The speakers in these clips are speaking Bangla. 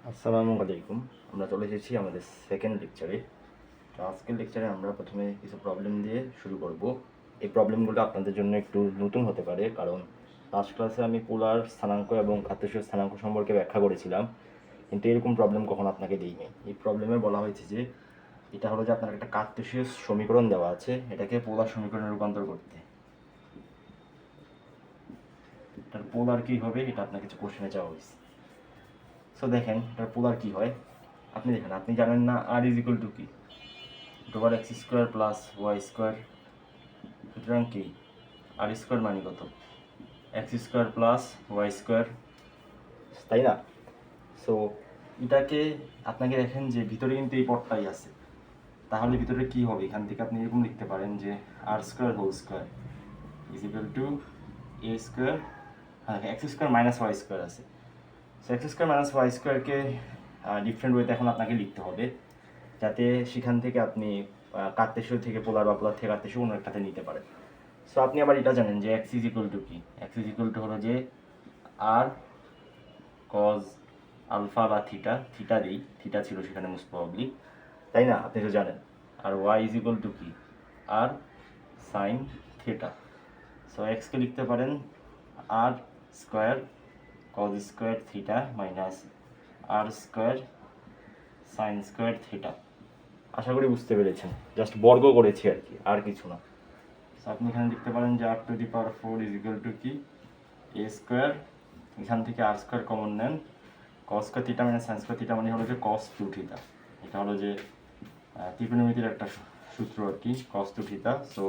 আসসালামু আলাইকুম। আমরা চলে এসেছি আমাদের সেকেন্ড লেকচারে। তো আজকের লেকচারে আমরা প্রথমে কিছু প্রবলেম দিয়ে শুরু করব। এই প্রবলেমগুলো আপনাদের জন্য একটু নতুন হতে পারে, কারণ লাস্ট ক্লাসে আমি পোলার স্থানাঙ্ক এবং কার্তেশীয় স্থানাঙ্ক সম্পর্কে ব্যাখ্যা করেছিলাম, কিন্তু এরকম প্রবলেম কখনো আপনাকে দিইনি। এই প্রবলেমে বলা হয়েছে যে এটা হলো যে আপনার একটা কার্তেশীয় সমীকরণ দেওয়া আছে, এটাকে পোলার সমীকরণে রূপান্তর করতে। এটার পোলার কী হবে এটা আপনার কিছু কোশ্চেনে চাওয়া হয়েছে। সো দেখেন এটার পোলার কী হয়। আপনি দেখেন, আপনি জানেন না আর ইজ ইকুয়াল টু কি, over x square plus Y square. সুতরাং কি আর স্কোয়ার মানে কত, X square plus Y square, তাই না? সো এটাকে আপনাকে দেখেন যে ভিতরে কিন্তু এই পদটাই আছে, তাহলে ভিতরে কি হবে, এখান থেকে আপনি এরকম লিখতে পারেন যে r square whole square is equal to A square, হ্যাঁ x square minus y square আছে। So x square minus y স্কোয়ারকে ডিফারেন্ট ওয়েতে এখন আপনাকে লিখতে হবে, যাতে সেখান থেকে আপনি কার্তেশীয় থেকে পোলার বা পোলার থেকে কার্তেশীয় অন্য একটাতে নিতে পারেন। সো আপনি আবার এটা জানেন যে এক্স ইজ ইকুয়াল টু কি, এক্স ইজ ইকুয়াল টু হলো যে আর কজ আলফা বা থিটা, থিটা দিই, থিটা ছিল সেখানে মোস্ট প্রবাবলি, তাই না? আপনি তো জানেন। আর ওয়াই ইজ ইকুয়াল টু কি, আর সাইন থিটা। সো এক্সকে লিখতে পারেন r square cos square theta minus r square sine square theta. আশা করি বুঝতে পেরেছেন, জাস্ট বর্গ করেছি আর কি, আর কিছু না। আপনি এখানে লিখতে পারেন যে r to the power 4 is equal to কি, এ স্কোয়ার, এখান থেকে আর স্কোয়ার কমন নেন, cos square theta minus sine square theta মানে হলো যে কস টু থিটা। এটা হলো যে ত্রিকোণমিতির একটা সূত্র আর কি, কস টু থিটা। সো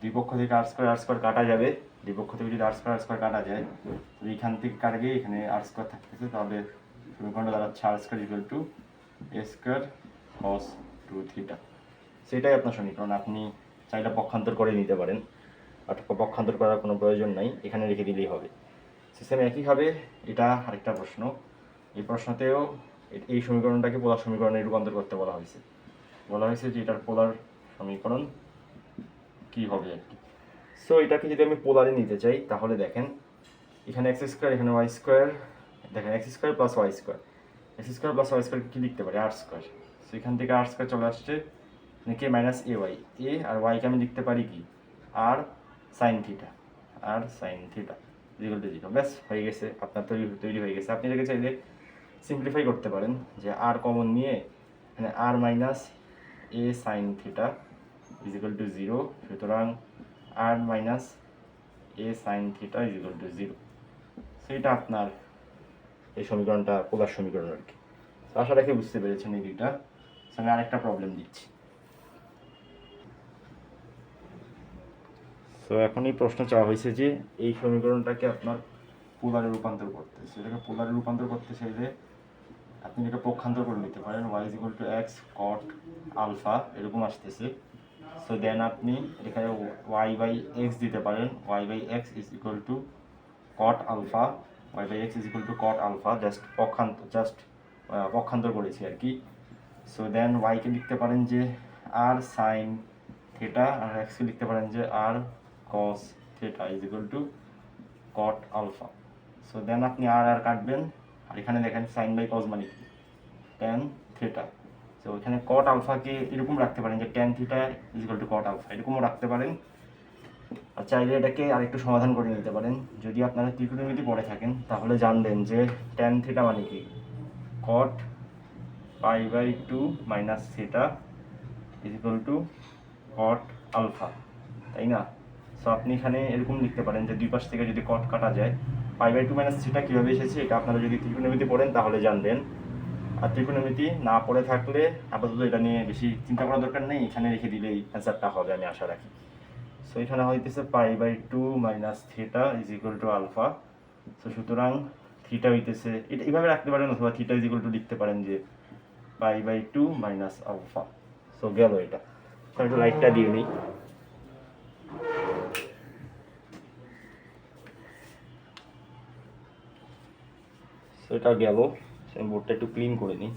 দুই পক্ষ থেকে আর স্কোয়ার কাটা যাবে, দুই পক্ষ থেকে যদি আর স্কোয়ার কাটা যায়, তো এখান থেকে কাটা গিয়ে এখানে আর স্কোয়ার থাকতেছে, তাহলে সমীকরণটা দাঁড়াচ্ছে r square equal to A square cos two theta. সেটাই আপনার সমীকরণ। আপনি চাইলে পক্ষান্তর করে নিতে পারেন, অথবা পক্ষান্তর করার কোনো প্রয়োজন নাই, এখানে রেখে দিলেই হবে। সিস্টেম একইভাবে এটা আরেকটা প্রশ্ন, এই প্রশ্নতেও এই সমীকরণটাকে পোলার সমীকরণে রূপান্তর করতে বলা হয়েছে যে এটার পোলার সমীকরণ কি হবে আর কি। সো এটাকে যদি আমি পোলারে নিতে চাই, তাহলে দেখেন এখানে এক্স স্কোয়ার, এখানে ওয়াই স্কোয়ার, দেখেন x square plus Y square, x square plus Y square কী লিখতে পারি, আর স্কোয়ার। সো এখান থেকে আর স্কোয়ার চলে আসছে, কে মাইনাস এ ওয়াই, এ আর ওয়াইকে আমি লিখতে পারি কি, r sine theta, r sine theta equal to 0। ব্যাস হয়ে গেছে, আপনার তৈরি হয়ে গেছে। আপনি এটাকে চাইলে সিম্পলিফাই করতে পারেন, যে আর কমন নিয়ে মানে r minus a sine theta is equal to 0। সুতরাং r minus a sine theta is equal to 0। সেইটা আপনার এই সমীকরণটা পোলার সমীকরণ আর কি। আশা রাখি বুঝতে পেরেছেন এই দুইটা। আমি আরেকটা প্রবলেম দিচ্ছি। সো এখন এই প্রশ্ন চাওয়া হয়েছে যে এই সমীকরণটাকে আপনার পোলারে রূপান্তর করতে, সেটাকে পোলারে রূপান্তর করতে চাইলে আপনি এটা পক্ষান্তর করে নিতে পারেন, Y is equal to X cot alpha এরকম আসতেছে। সো দেন আপনি এখানে ওয়াই বাই এক্স দিতে পারেন, y by x is equal to cot alpha, y by x is equal to cot alpha, পক্ষান্তর করেছি আর কি। সো দেন ওয়াইকে লিখতে পারেন যে আর সাইন থিটা, আর এক্সকে লিখতে পারেন যে r cos theta is equal to cot alpha. So then আপনি আর কাটবেন, আর এখানে দেখেন সাইন বাই কস মানে কি, ট্যান থিটা। তো এখানে কট আলফাকে এরকম রাখতে পারেন যে tan theta is equal to cot alpha, এরকমও রাখতে পারেন। আর চাইলে এটাকে আরেকটু সমাধান করে নিতে পারেন। যদি আপনারা ত্রিকোণমিতি পড়ে থাকেন তাহলে জানবেন যে ট্যান থিটা মানে কি, cot pi by 2 minus theta is equal to cot alpha, তাই না? সো আপনি এখানে এরকম লিখতে পারেন যে দুই পাশ থেকে যদি কট কাটা যায়, পাই বাই 2 মাইনাস থিটা কীভাবে এসেছে এটা আপনারা যদি ত্রিকোণমিতি পড়েন তাহলে জানবেন। আর ত্রিকোণমিতি না পড়ে থাকলে আপাতত এটা নিয়ে বেশি চিন্তা করার দরকার নেই, এখানে রেখে দিলেই অ্যান্সারটা হবে আমি আশা রাখি। সো এখানে হইতেছে pi by 2 minus theta is equal to alpha. So সুতরাং থিটা হইতেছে, এটা এইভাবে রাখতে পারেন, অথবা থিটা ইজ ইকুয়াল টু লিখতে পারেন যে pi by 2 minus alpha. So গেল এটা। একটু লাইটটা দিয়ে নিই। সো এটা গেল, বোর্ডটা একটু ক্লিন করে নিই।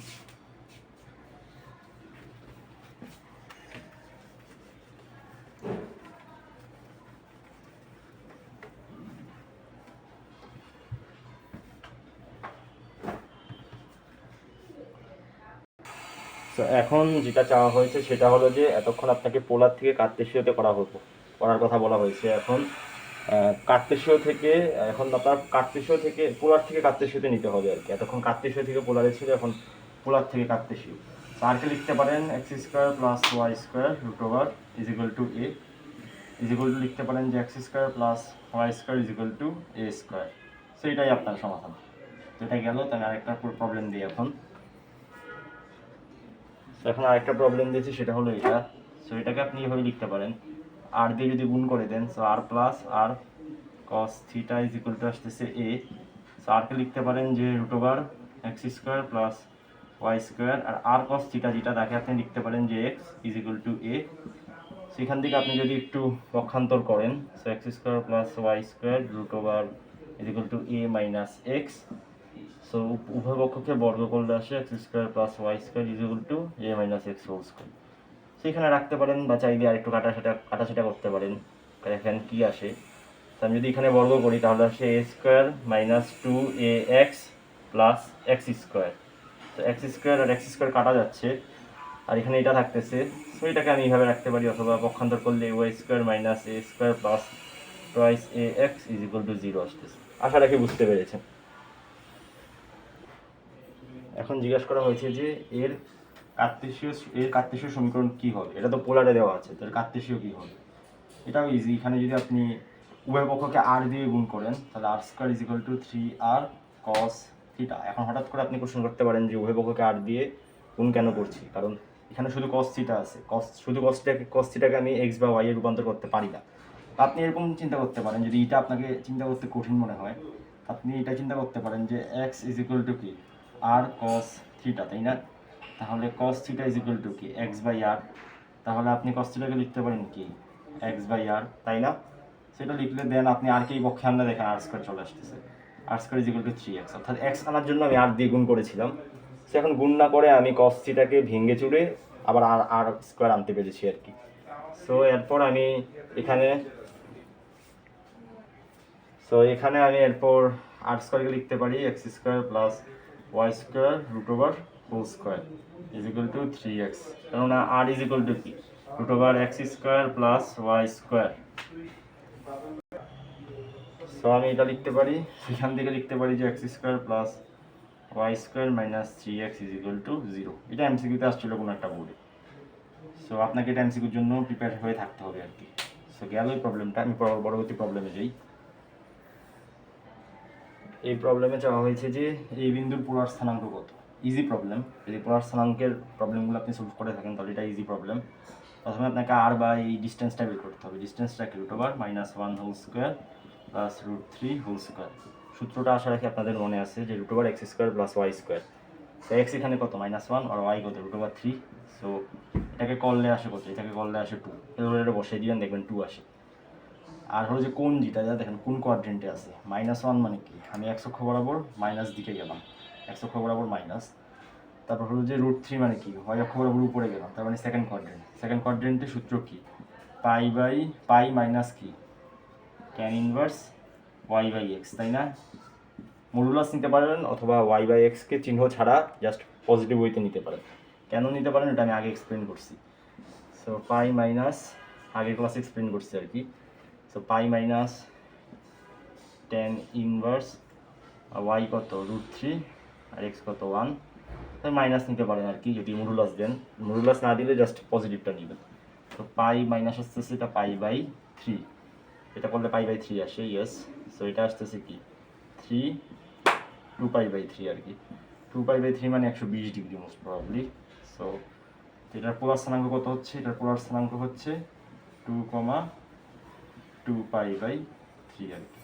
তো এখন যেটা চাওয়া হয়েছে সেটা হলো যে এতক্ষণ আপনাকে পোলার থেকে কার্তেশীয়তে করার কথা বলা হয়েছে। এখন কার্তেশীয় থেকে এখন আপনার কার্তেশীয় থেকে পোলার থেকে কার্তেশীয়তে নিতে হবে আর কি। এতক্ষণ কার্তেশীয় থেকে পোলারে ছিল, এখন পোলার থেকে কার্তেশীয়। আরকে লিখতে পারেন X square plus Y square root over is equal to A, is equal to লিখতে পারেন যে X square plus Y square is equal to A square. So এটাই আপনার সমাধান। যেটা গেল, তাহলে আরেকটা প্রবলেম দিই এখন। এখন আরেকটা প্রবলেম দিয়েছি, সেটা হলো এটা। সো এটাকে আপনি এভাবে লিখতে পারেন, আর দিয়ে যদি গুণ করে দেন, so r plus r cos theta is equal to আসতেছে এ। সো আরকে লিখতে পারেন যে root over x square plus Y square, আর আর কস থিটা যেটা তাকে আপনি লিখতে পারেন যে x is equal to a. সেখান থেকে আপনি যদি একটু পক্ষান্তর করেন, so x square plus Y square root over is equal to A minus x. So উভয় পক্ষকে বর্গ করলে আসে x square plus Y square is equal to A minus X whole square. সেখানে রাখতে পারেন বা চাইলে আরেকটু কাটাছেটা করতে পারেন। দেখেন কী আসে। তো আমি যদি এখানে বর্গ করি তাহলে আসে এ স্কোয়ার মাইনাস টু এ এক্স প্লাস এক্স স্কোয়ার। তো এক্স স্কোয়ার আর এক্স স্কোয়ার কাটা যাচ্ছে, আর এখানে এটা থাকতেছে। সো এটাকে আমি এইভাবে রাখতে পারি, অথবা পক্ষান্তর করলে Y square minus A square plus twice A X is equal to zero আসতেছে। আশা রাখি বুঝতে পেরেছেন। এখন জিজ্ঞাসা করা হয়েছে যে এর কার্তেশীয় সমীকরণ কী হবে। এটা তো পোলারে দেওয়া আছে, তার কার্তেশীয় কী হবে। এটাও ইজি। এখানে যদি আপনি উভয় পক্ষকে আর দিয়ে গুণ করেন, তাহলে r square is equal to 3r cos theta. এখন হঠাৎ করে আপনি কোশ্চেন করতে পারেন যে উভয় পক্ষকে আর দিয়ে গুণ কেন করছি, কারণ এখানে শুধু কস থিটা আছে। শুধু কস থিটাকে আমি এক্স বা ওয়াই এ রূপান্তর করতে পারি না। আপনি এরকম চিন্তা করতে পারেন, যদি এটা আপনাকে চিন্তা করতে কঠিন মনে হয়, আপনি এটা চিন্তা করতে পারেন যে এক্স ইজ ইকুয়াল টু কি আর কস থিটা, তাই না? তাহলে কস থিটা ইজ ইকুয়াল টু কি এক্স বাই আর। তাহলে আপনি কস থিটাকে লিখতে পারেন কি এক্স বাই আর, তাই না? সেটা লিখলে দেন আপনি আর কেই পক্ষে আনলে দেখেন আর স্কোয়ার চলে আসতেছে। R square is equal to 3x, অর্থাৎ এক্স আনার জন্য আমি আর দিয়ে গুণ করেছিলাম। সে এখন গুণ না করে আমি কস থিটাকে ভেঙে চুড়ে আবার আর আর স্কোয়ার আনতে পেরেছি আর কি। সো এরপর আমি এখানে এরপর আর স্কোয়ারকে লিখতে পারি X square plus Y square root over whole square is equal to 3x, কেননা আর ইজ ইকুয়াল টু কি root over x square plus Y square. So আমি এটা লিখতে পারি, সেখান থেকে লিখতে পারি যে X square plus Y square minus 3x is equal to 0। এটা এমসিকিউতে আসছিল কোনো একটা বোর্ডে। সো আপনাকে এটা এমসিকিউর জন্য প্রিপেয়ার হয়ে থাকতে হবে আর কি। সো গেল এই প্রবলেমটা। আমি পরবর্তী প্রবলেমে যাই। এই প্রবলেমে চাওয়া হয়েছে যে এই বিন্দুর পোলার স্থানাঙ্ক কত। Easy problem. যদি পোলার স্থানাঙ্কের প্রবলেমগুলো আপনি সলভ করে থাকেন তাহলে এটা ইজি প্রবলেম। প্রথমে আপনাকে আর বা এই ডিস্টেন্সটা বের করতে হবে। ডিস্টেন্সটা কি root over -1 whole square plus √3 whole square. সূত্রটা আশা রাখি আপনাদের মনে আছে যে root over x square plus Y square. তো এক্স এখানে কত -1 আর ওয়াই কত রুট ওভার 3। সো এটাকে করলে আসে কত, এটাকে করলে আসে 2। এটা বসিয়ে দিবেন, দেখবেন 2 আসে। আর হলো যে কোণ যেটা দেখেন কোন কোয়াড্রেন্টে আছে। -1 মানে কি, আমি এক্স অক্ষ বরাবর মাইনাস দিকে গেলাম, এক্স অক্ষ বরাবর মাইনাস। তারপর হলো যে √3 মানে কি, ওয়াই অক্ষ বরাবর উপরে গেলাম, তার মানে সেকেন্ড কোয়াড্রেন্ট। সেকেন্ড কোয়াড্রেন্টের সূত্র কি, পাই মাইনাস কি tan inverse Y by X, তাই না? মডুলাস নিতে পারেন অথবা ওয়াই বাই এক্সকে চিহ্ন ছাড়া জাস্ট পজিটিভ ওয়েতে নিতে পারেন। কেন নিতে পারেন এটা আমি আগে এক্সপ্লেন করছি। সো পাই মাইনাস, আগের ক্লাসে এক্সপ্লেন করছি আর কি। সো পাই মাইনাস ট্যান ইনভার্স ওয়াই কত √3 আর এক্স কত 1, তাই মাইনাস নিতে পারেন আর কি যদি মডুলাস দেন। মডুলাস না দিলে জাস্ট পজিটিভটা নেবেন। তো পাই মাইনাস আসতেছে এটা পাই বাই 3, এটা করলে পাই বাই 3 আসে, ইয়েস। সো এটা আসতেছে কি 2 পাই বাই 3 আর কি। 2 পাই বাই 3 মানে 120 ডিগ্রি মোস্ট প্রবাবলি। সো এটার পোলার স্থানাঙ্ক কত হচ্ছে, এটার পোলার স্থানাঙ্ক হচ্ছে 2, 2 পাই বাই 3 আর কি।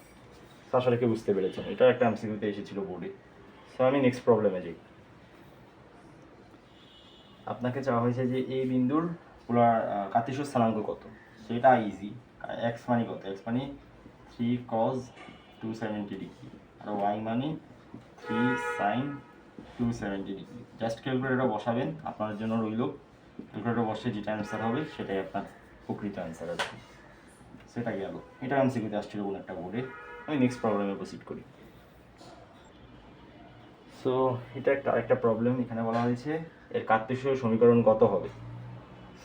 আশা রেখে বুঝতে পেরেছেন, এটা একটা এমসিকিউতে এসেছিল বোর্ডে। সো আমি নেক্সট প্রবলেমে যাই। আপনাকে চাওয়া হয়েছে যে এই বিন্দুর পোলার কার্তেশীয় স্থানাঙ্ক কত। সেটা ইজি। এক্স মানে কত, এক্স মানে 3 cos 270 ডিগ্রি, আর ওয়াই মানে 3 sin 270 ডিগ্রি। জাস্ট ক্যালকুলেটর বসাবেন, আপনার জন্য রইল। ক্যালকুলেটর বসে যেটা অ্যান্সার হবে সেটাই আপনার প্রকৃত অ্যান্সার আর কি। সেটা গেল, এটা এমসিকিউতে আসছিল কোনো একটা বোর্ডে। আমি নেক্সট প্রবলেমে প্রসিড করি। সো এটা একটা আরেকটা প্রবলেম। এখানে বলা হয়েছে এর কার্তেশীয় সমীকরণ কত হবে।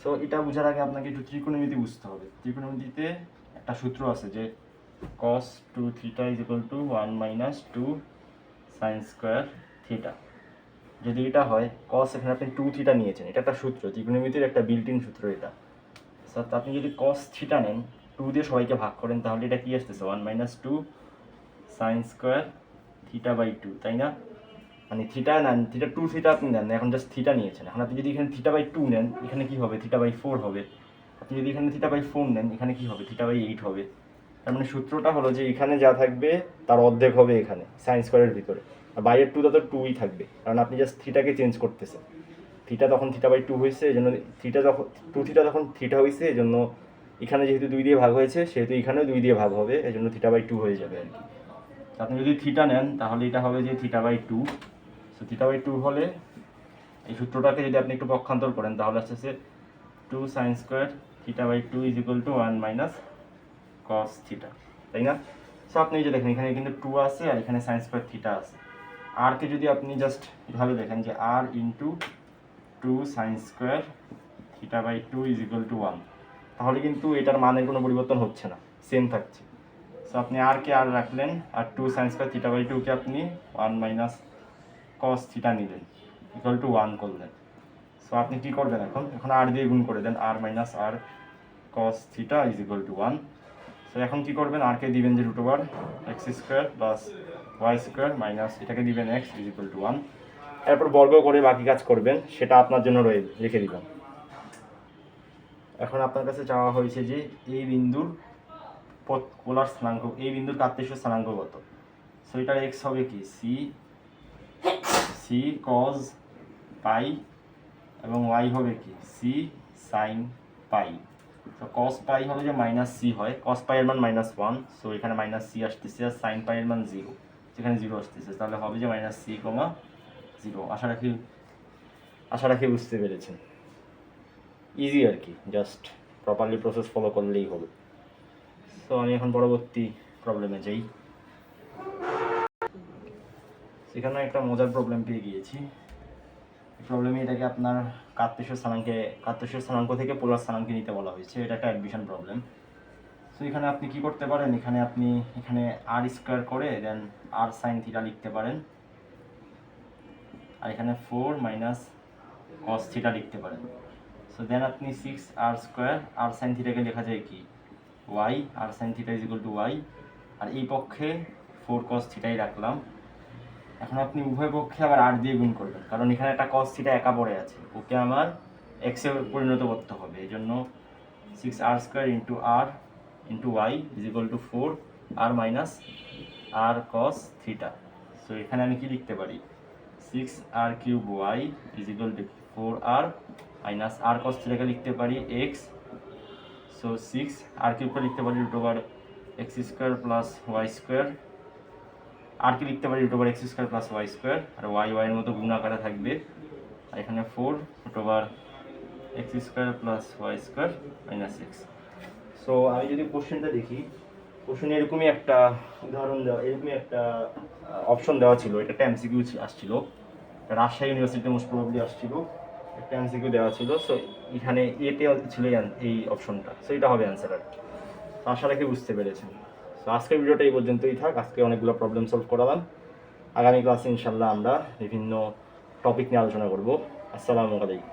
সো এটা বোঝার আগে আপনাকে একটু ত্রিকোণমিতি বুঝতে হবে। ত্রিকোণমিতিতে একটা সূত্র আছে যে cos 2 theta is equal to 1 minus 2 sine square theta. যদি এটা হয় cos, এখানে আপনি 2 থিটা নিয়েছেন, এটা একটা সূত্র, ত্রিকোণমিতির একটা বিল্ট ইন সূত্র এটা। সো আপনি যদি cos থিটা নেন, 2 দিয়ে সবাইকে ভাগ করেন, তাহলে এটা কি আসতেছে 1 minus 2 sine square theta by 2, তাই না? মানে থিটা নেন, থিটা 2 থিটা আপনি নেন, এখন জাস্ট থিটা নিয়েছেন। এখন আপনি যদি এখানে থিটা বাই 2 নেন, এখানে কি হবে থিটা বাই 4 হবে। আপনি যদি এখানে থিটা বাই 4 নেন, এখানে কি হবে থিটা বাই 8 হবে। তার মানে সূত্রটা হলো যে এখানে যা থাকবে তার অর্ধেক হবে এখানে সাইন স্কোয়ারের ভিতরে, আর বাইরের 2টা তো 2ই থাকবে, কারণ আপনি জাস্ট থিটাকে চেঞ্জ করতেছেন। থিটা তখন থিটা বাই 2 হয়েছে, এই জন্য থিটা যখন 2 থিটা তখন থিটা হয়েছে, এই জন্য এখানে যেহেতু 2 দিয়ে ভাগ হয়েছে সেহেতু এখানেও 2 দিয়ে ভাগ হবে, এই জন্য থিটা বাই 2 হয়ে যাবে আর কি। আপনি যদি থিটা নেন তাহলে এটা হবে যে theta by 2। So theta by 2 হলে এই সূত্রটাকে যদি আপনি একটু পক্ষান্তর করেন তাহলে আসছে 2 sine square theta by 2 is equal to 1 minus cos theta, তাই না? সো আপনি যে দেখেন এখানে কিন্তু 2 আছে আর এখানে সাইন স্কোয়ার থিটা আছে। আরকে যদি আপনি জাস্ট এভাবে দেখেন যে r into 2 sine square theta by 2 is equal to 1, তাহলে কিন্তু এটার মানের কোনো পরিবর্তন হচ্ছে না, সেম থাকছে। সো আপনি আরকে আর রাখলেন, আর 2 সাইন স্কোয়ার থিটা বাই 2কে আপনি 1 মাইনাস কস থিটা নিলেন, ইকুয়াল টু 1 করলেন। সো আপনি কী করবেন, এখন আর দিয়ে গুণ করে দেন, r minus r cos theta is equal to 1। So এখন কী করবেন, আরকে দিবেন যে root over x square plus Y square minus এটাকে দিবেন এক্স ইজ ইকুয়াল টু 1। এরপর বর্গ করে বাকি কাজ করবেন, সেটা আপনার জন্য রেখে দিবেন। এখন আপনার কাছে চাওয়া হয়েছে যে এই বিন্দুর পোলার স্থানাঙ্ক, এই বিন্দুর কার্তেশীয় স্থানাঙ্ক কত। সো এটার এক্স হবে কি সি কজ পাই, এবং ওয়াই হবে কি সি সাইন পাই। তো কস পাই হবে যে মাইনাস সি হয়, কস পাই এর মান -1, সো এখানে মাইনাস সি আসতেছে, আর সাইন পাই এর মান 0, যেখানে 0 আসতেছে, তাহলে হবে যে মাইনাস সি কমা 0। আশা রাখি বুঝতে পেরেছেন। ইজি আর কি, জাস্ট প্রপারলি প্রসেস ফলো করলেই হবে। সো আমি এখন পরবর্তী প্রবলেমে যাই। সেখানে একটা মজার প্রবলেম পেয়ে গিয়েছি। প্রবলেমে এটাকে আপনার কার্তেশীয় স্থানাঙ্ক থেকে পোলার স্থানাঙ্কে নিতে বলা হয়েছে, এটা একটা অ্যাডমিশন প্রবলেম। সো এখানে আপনি কি করতে পারেন, এখানে আর স্কোয়ার করে দেন আর সাইন থিটা লিখতে পারেন, আর এখানে 4 মাইনাস কস থিটা লিখতে পারেন। সো দেন আপনি 6 আর স্কোয়ার, আর সাইন থিটাকে লেখা যায় কি y, r sine theta is equal to y, আর এই পক্ষে 4 কস থিটাই রাখলাম। এখন আপনি উভয় পক্ষে আবার আর দিয়ে গুণ করবেন, কারণ এখানে একটা কস থিটা একা পড়ে আছে, ওকে আমার এক্সে পরিণত করতে হবে। এই জন্য 6 r square into r into y is equal to 4 r minus r cos theta. So এখানে আমি কি লিখতে পারি 6 r cube y is equal to 4 r minus r cos থিটাকে লিখতে পারি এক্স। সো 6 আর কিউবটা লিখতে পারি root over x square plus Y square, আর কি লিখতে পারি root over x square plus Y square, আর ওয়াইয়ের মতো গুণ আকারে থাকবে, আর এখানে 4 root over x square plus Y square minus x. So আমি যদি কোশ্চেনটা দেখি, কোশ্চেনে এরকমই একটা উদাহরণ দেওয়া, এরকমই একটা অপশন দেওয়া ছিল, এটা একটা এমসিকিউ আসছিল, রাজশাহী ইউনিভার্সিটিতে মোস্ট প্রবাবলি আসছিল, একটা এমসিকিউ দেওয়া ছিল। সো এখানে এতে ছিল এই অপশনটা, সো এটা হবে অ্যান্সার আর কি। আশা রাখি বুঝতে পেরেছেন। সো আজকের ভিডিওটা এই পর্যন্তই থাক। আজকে অনেকগুলো প্রবলেম সলভ করালাম। আগামী ক্লাসে ইনশাল্লাহ আমরা বিভিন্ন টপিক নিয়ে আলোচনা করব। আসসালামু আলাইকুম।